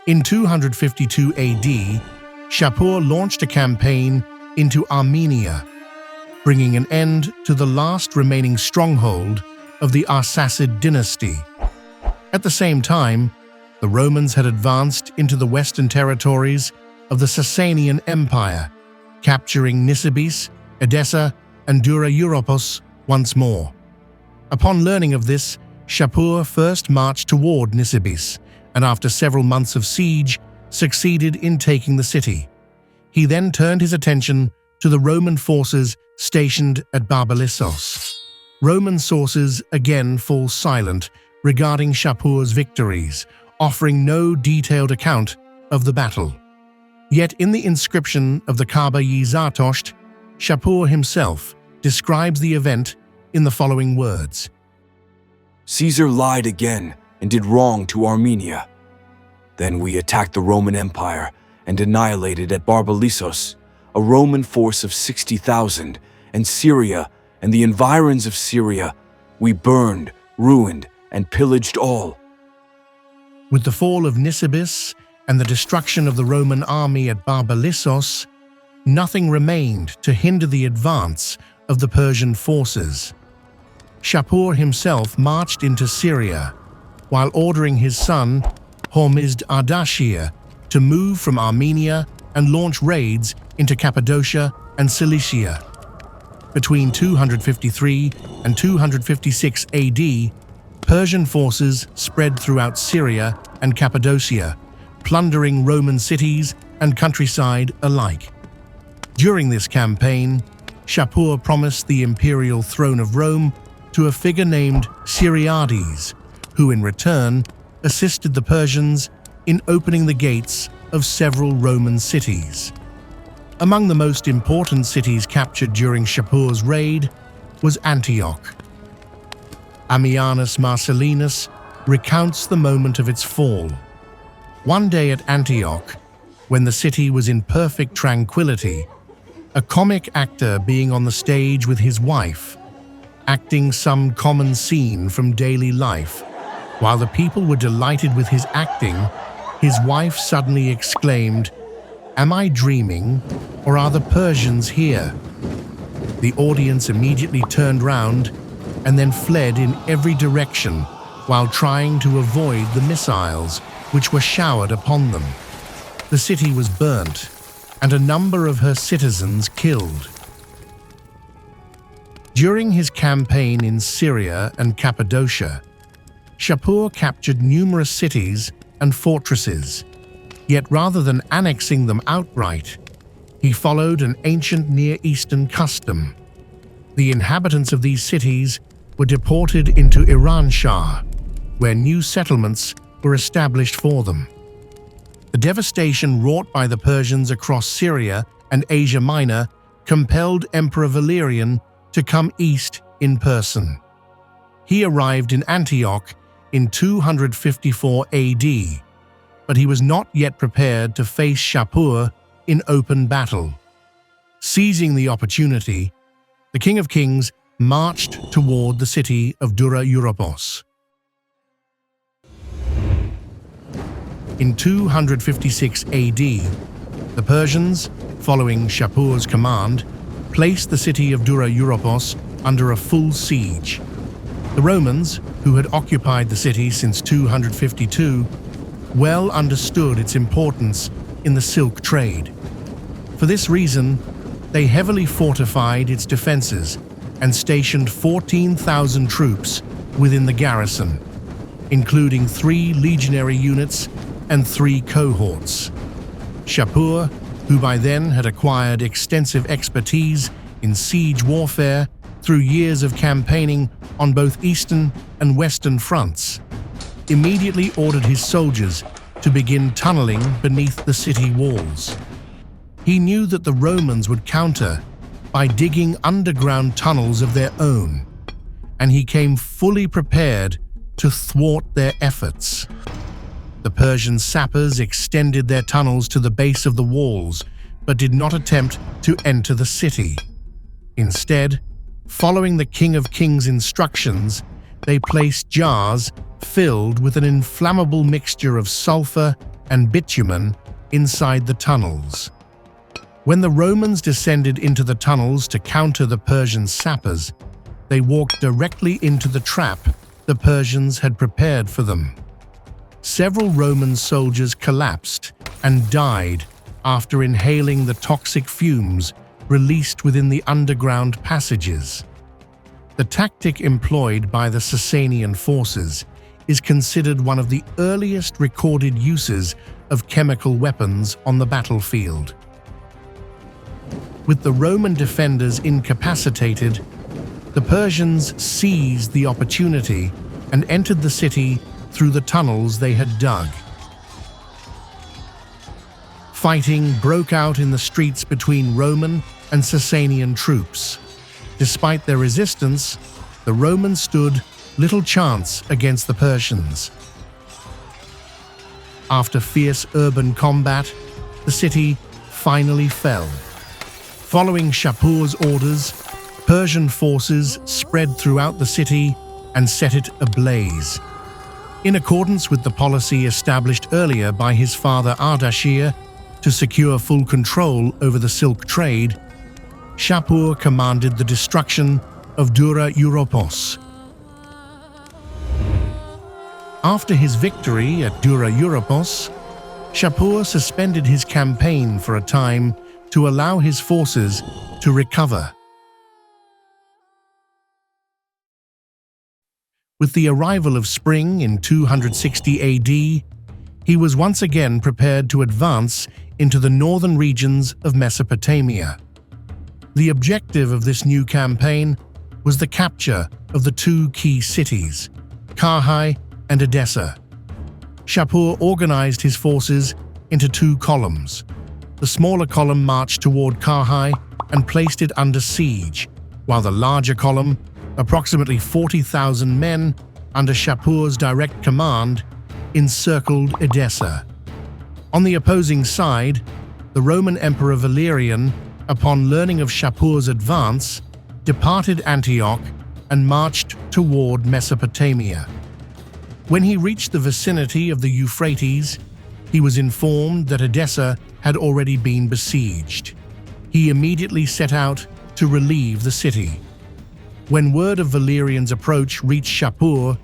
In 252 AD, Shapur launched a campaign into Armenia, bringing an end to the last remaining stronghold of the Arsacid dynasty. At the same time, the Romans had advanced into the western territories of the Sasanian Empire, capturing Nisibis, Edessa, and Dura-Europos once more. Upon learning of this, Shapur first marched toward Nisibis, and after several months of siege, succeeded in taking the city. He then turned his attention to the Roman forces stationed at Barbalissos. Roman sources again fall silent regarding Shapur's victories, offering no detailed account of the battle. Yet in the inscription of the Kaaba-i-Zartosht, Shapur himself describes the event in the following words: "Caesar lied again and did wrong to Armenia. Then we attacked the Roman Empire and annihilated at Barbalissos a Roman force of 60,000, and Syria and the environs of Syria we burned, ruined, and pillaged all." With the fall of Nisibis and the destruction of the Roman army at Barbalissos, nothing remained to hinder the advance of the Persian forces. Shapur himself marched into Syria, while ordering his son, Hormizd Ardashir, to move from Armenia and launch raids into Cappadocia and Cilicia. Between 253 and 256 AD, Persian forces spread throughout Syria and Cappadocia, plundering Roman cities and countryside alike. During this campaign, Shapur promised the imperial throne of Rome to a figure named Syriades, who in return assisted the Persians in opening the gates of several Roman cities. Among the most important cities captured during Shapur's raid was Antioch. Ammianus Marcellinus recounts the moment of its fall. One day at Antioch, when the city was in perfect tranquility, a comic actor being on the stage with his wife, acting some common scene from daily life, while the people were delighted with his acting, his wife suddenly exclaimed, "Am I dreaming, or are the Persians here?" The audience immediately turned round and then fled in every direction while trying to avoid the missiles which were showered upon them. The city was burnt, and a number of her citizens killed. During his campaign in Syria and Cappadocia, Shapur captured numerous cities and fortresses, yet rather than annexing them outright, he followed an ancient Near Eastern custom. The inhabitants of these cities were deported into Iran-Shah, where new settlements were established for them. The devastation wrought by the Persians across Syria and Asia Minor compelled Emperor Valerian to come east in person. He arrived in Antioch in 254 AD, but he was not yet prepared to face Shapur in open battle. Seizing the opportunity, the King of Kings marched toward the city of Dura-Europos. In 256 AD, the Persians, following Shapur's command, placed the city of Dura-Europos under a full siege. The Romans, who had occupied the city since 252, well understood its importance in the silk trade. For this reason, they heavily fortified its defenses and stationed 14,000 troops within the garrison, including 3 legionary units and 3 cohorts. Shapur, who by then had acquired extensive expertise in siege warfare through years of campaigning on both eastern and western fronts, immediately ordered his soldiers to begin tunneling beneath the city walls. He knew that the Romans would counter by digging underground tunnels of their own, and he came fully prepared to thwart their efforts. The Persian sappers extended their tunnels to the base of the walls, but did not attempt to enter the city. Instead, following the King of Kings' instructions, they placed jars filled with an inflammable mixture of sulfur and bitumen inside the tunnels. When the Romans descended into the tunnels to counter the Persian sappers, they walked directly into the trap the Persians had prepared for them. Several Roman soldiers collapsed and died after inhaling the toxic fumes released within the underground passages. The tactic employed by the Sasanian forces is considered one of the earliest recorded uses of chemical weapons on the battlefield. With the Roman defenders incapacitated, the Persians seized the opportunity and entered the city through the tunnels they had dug. Fighting broke out in the streets between Roman and Sasanian troops. Despite their resistance, the Romans stood little chance against the Persians. After fierce urban combat, the city finally fell. Following Shapur's orders, Persian forces spread throughout the city and set it ablaze. In accordance with the policy established earlier by his father Ardashir to secure full control over the silk trade, Shapur commanded the destruction of Dura-Europos. After his victory at Dura-Europos, Shapur suspended his campaign for a time to allow his forces to recover. With the arrival of spring in 260 AD, he was once again prepared to advance into the northern regions of Mesopotamia. The objective of this new campaign was the capture of the two key cities, Karhai and Edessa. Shapur organized his forces into two columns. The smaller column marched toward Karhai and placed it under siege, while the larger column, approximately 40,000 men under Shapur's direct command, encircled Edessa. On the opposing side, the Roman Emperor Valerian, upon learning of Shapur's advance, departed Antioch and marched toward Mesopotamia. When he reached the vicinity of the Euphrates, he was informed that Edessa had already been besieged. He immediately set out to relieve the city. When word of Valerian's approach reached Shapur,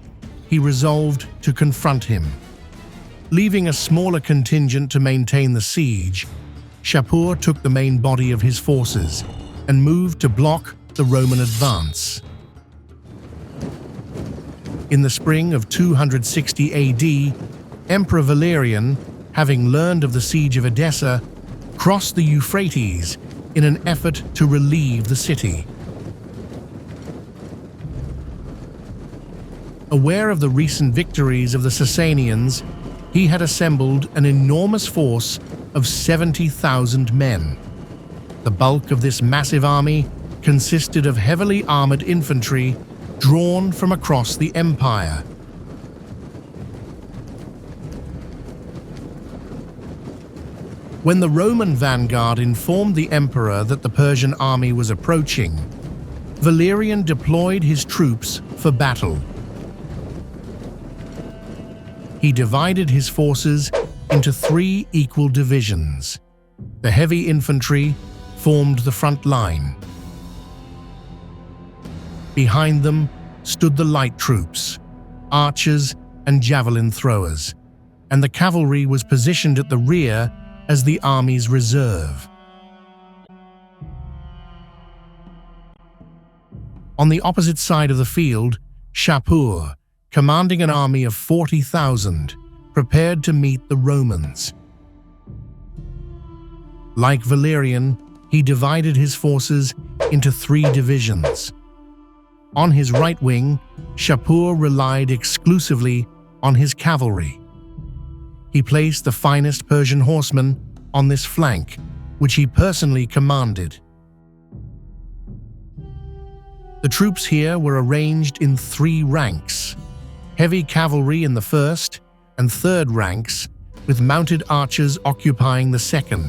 he resolved to confront him. Leaving a smaller contingent to maintain the siege, Shapur took the main body of his forces and moved to block the Roman advance. In the spring of 260 AD, Emperor Valerian, having learned of the siege of Edessa, crossed the Euphrates in an effort to relieve the city. Aware of the recent victories of the Sasanians, he had assembled an enormous force of 70,000 men. The bulk of this massive army consisted of heavily armored infantry drawn from across the empire. When the Roman vanguard informed the emperor that the Persian army was approaching, Valerian deployed his troops for battle. He divided his forces into 3 equal divisions. The heavy infantry formed the front line. Behind them stood the light troops, archers and javelin throwers, and the cavalry was positioned at the rear as the army's reserve. On the opposite side of the field, Shapur, commanding an army of 40,000, prepared to meet the Romans. Like Valerian, he divided his forces into 3 divisions. On his right wing, Shapur relied exclusively on his cavalry. He placed the finest Persian horsemen on this flank, which he personally commanded. The troops here were arranged in 3 ranks: heavy cavalry in the first and third ranks, with mounted archers occupying the second.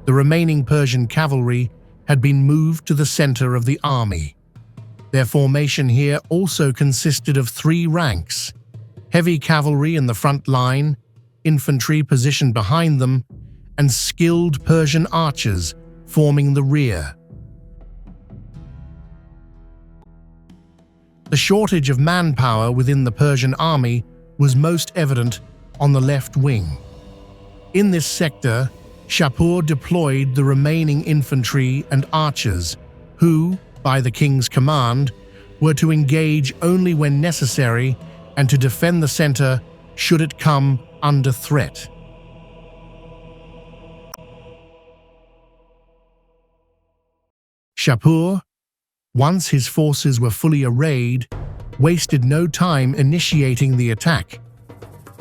The remaining Persian cavalry had been moved to the center of the army. Their formation here also consisted of 3 ranks: heavy cavalry in the front line, infantry positioned behind them, and skilled Persian archers forming the rear. The shortage of manpower within the Persian army was most evident on the left wing. In this sector, Shapur deployed the remaining infantry and archers, who, by the king's command, were to engage only when necessary and to defend the center should it come under threat. Shapur, once his forces were fully arrayed, wasted no time initiating the attack.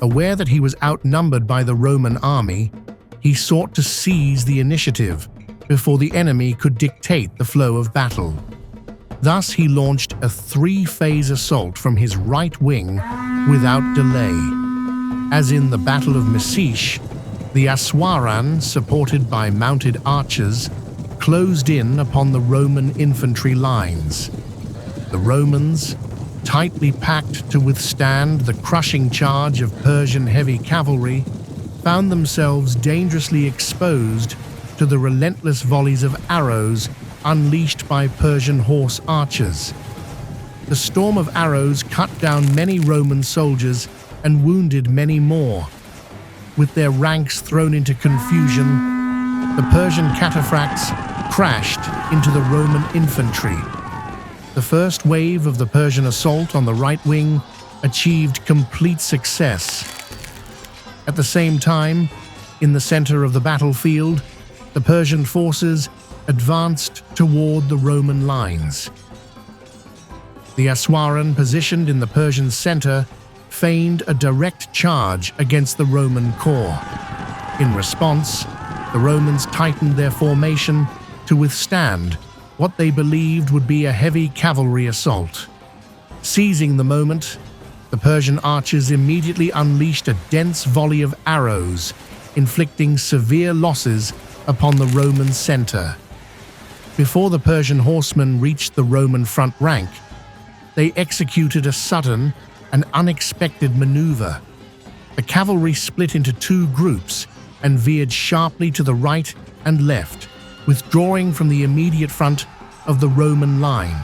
Aware that he was outnumbered by the Roman army, he sought to seize the initiative before the enemy could dictate the flow of battle. Thus, he launched a 3-phase assault from his right wing without delay. As in the Battle of Mesech, the Aswaran, supported by mounted archers, closed in upon the Roman infantry lines. The Romans, tightly packed to withstand the crushing charge of Persian heavy cavalry, found themselves dangerously exposed to the relentless volleys of arrows unleashed by Persian horse archers. The storm of arrows cut down many Roman soldiers and wounded many more. With their ranks thrown into confusion, the Persian cataphracts crashed into the Roman infantry. The first wave of the Persian assault on the right wing achieved complete success. At the same time, in the center of the battlefield, the Persian forces advanced toward the Roman lines. The Aswaran, positioned in the Persian center, feigned a direct charge against the Roman corps. In response, the Romans tightened their formation to withstand what they believed would be a heavy cavalry assault. Seizing the moment, the Persian archers immediately unleashed a dense volley of arrows, inflicting severe losses upon the Roman center. Before the Persian horsemen reached the Roman front rank, they executed a sudden and unexpected maneuver. The cavalry split into 2 groups and veered sharply to the right and left, withdrawing from the immediate front of the Roman line.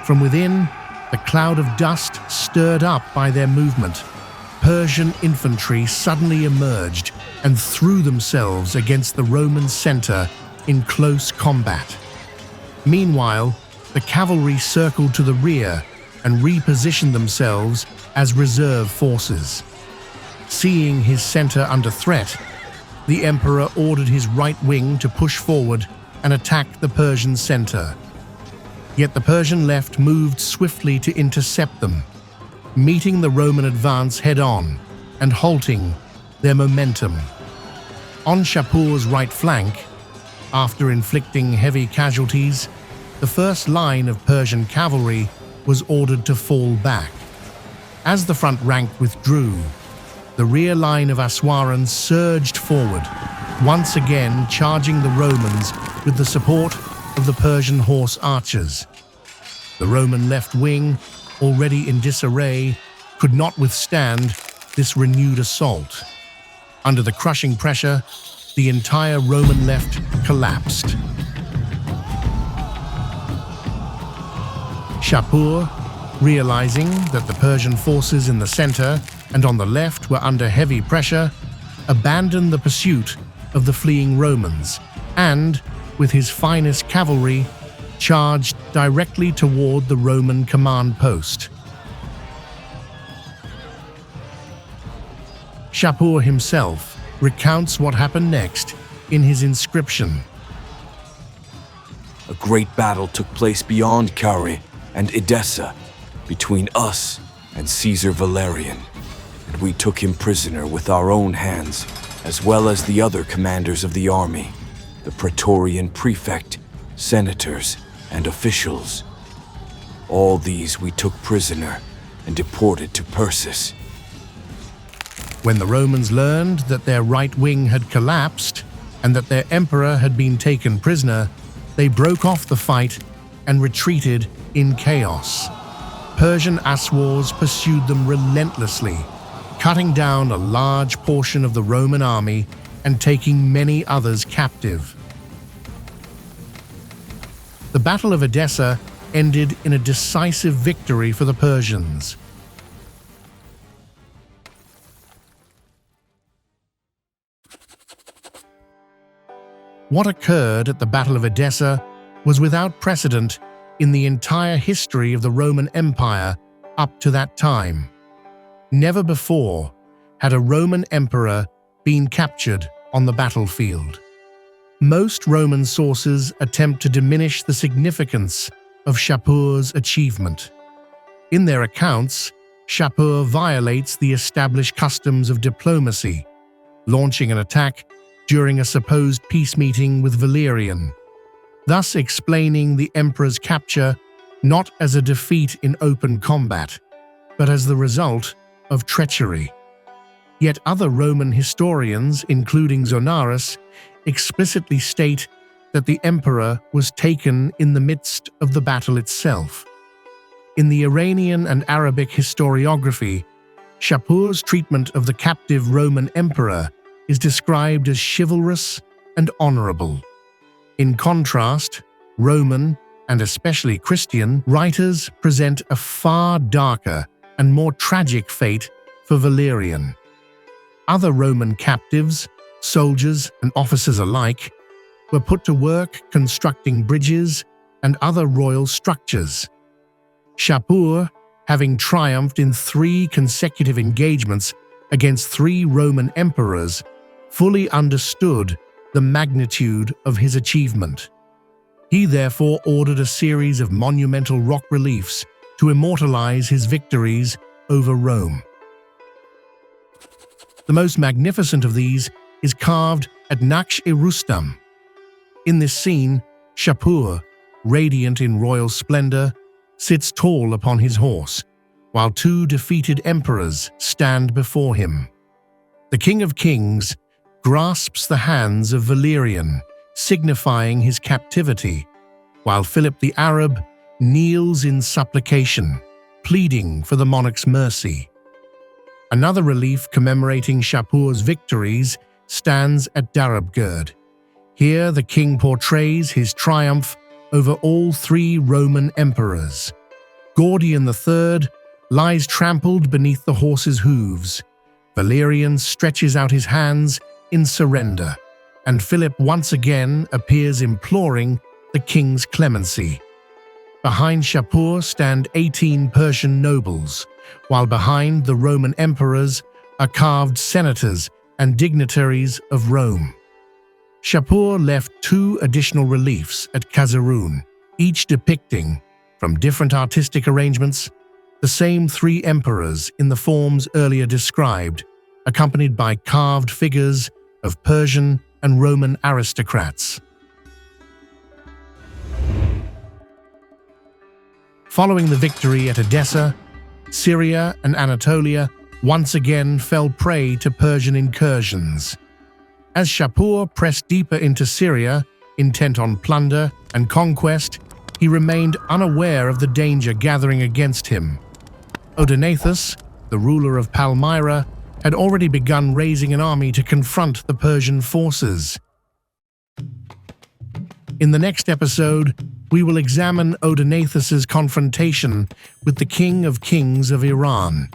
From within, the cloud of dust stirred up by their movement. Persian infantry suddenly emerged and threw themselves against the Roman center in close combat. Meanwhile, the cavalry circled to the rear and repositioned themselves as reserve forces. Seeing his center under threat, the emperor ordered his right wing to push forward and attack the Persian center. Yet the Persian left moved swiftly to intercept them, meeting the Roman advance head-on and halting their momentum. On Shapur's right flank, after inflicting heavy casualties, the first line of Persian cavalry was ordered to fall back. As the front rank withdrew, the rear line of Aswaran surged forward, once again charging the Romans with the support of the Persian horse archers. The Roman left wing, already in disarray, could not withstand this renewed assault. Under the crushing pressure, the entire Roman left collapsed. Shapur, realizing that the Persian forces in the center and on the left were under heavy pressure, abandoned the pursuit of the fleeing Romans and, with his finest cavalry, charged directly toward the Roman command post. Shapur himself recounts what happened next in his inscription. A great battle took place beyond Caere and Edessa, between us and Caesar Valerian, and we took him prisoner with our own hands, as well as the other commanders of the army, the Praetorian prefect, senators, and officials. All these we took prisoner and deported to Persis. When the Romans learned that their right wing had collapsed and that their emperor had been taken prisoner, they broke off the fight and retreated in chaos. Persian Aswars pursued them relentlessly, cutting down a large portion of the Roman army and taking many others captive. The Battle of Edessa ended in a decisive victory for the Persians. What occurred at the Battle of Edessa was without precedent in the entire history of the Roman Empire up to that time. Never before had a Roman emperor been captured on the battlefield. Most Roman sources attempt to diminish the significance of Shapur's achievement. In their accounts, Shapur violates the established customs of diplomacy, launching an attack during a supposed peace meeting with Valerian, thus explaining the emperor's capture not as a defeat in open combat, but as the result of treachery. Yet other Roman historians, including Zonaras, explicitly state that the emperor was taken in the midst of the battle itself. In the Iranian and Arabic historiography, Shapur's treatment of the captive Roman emperor is described as chivalrous and honorable. In contrast, Roman, and especially Christian, writers present a far darker and more tragic fate for Valerian. Other Roman captives, soldiers and officers alike, were put to work constructing bridges and other royal structures. Shapur, having triumphed in 3 consecutive engagements against 3 Roman emperors, fully understood the magnitude of his achievement. He therefore ordered a series of monumental rock reliefs to immortalize his victories over Rome. The most magnificent of these is carved at Naqsh-e-Rustam. In this scene, Shapur, radiant in royal splendor, sits tall upon his horse, while 2 defeated emperors stand before him. The King of Kings grasps the hands of Valerian, signifying his captivity, while Philip the Arab kneels in supplication, pleading for the monarch's mercy. Another relief commemorating Shapur's victories stands at Darabgerd. Here the king portrays his triumph over all 3 Roman emperors. Gordian III lies trampled beneath the horse's hooves. Valerian stretches out his hands in surrender, and Philip once again appears imploring the king's clemency. Behind Shapur stand 18 Persian nobles, while behind the Roman emperors are carved senators and dignitaries of Rome. Shapur left 2 additional reliefs at Kazarun, each depicting, from different artistic arrangements, the same 3 emperors in the forms earlier described, accompanied by carved figures of Persian and Roman aristocrats. Following the victory at Edessa, Syria and Anatolia once again fell prey to Persian incursions. As Shapur pressed deeper into Syria, intent on plunder and conquest, he remained unaware of the danger gathering against him. Odaenathus, the ruler of Palmyra, had already begun raising an army to confront the Persian forces. In the next episode, we will examine Odaenathus's confrontation with the King of Kings of Iran.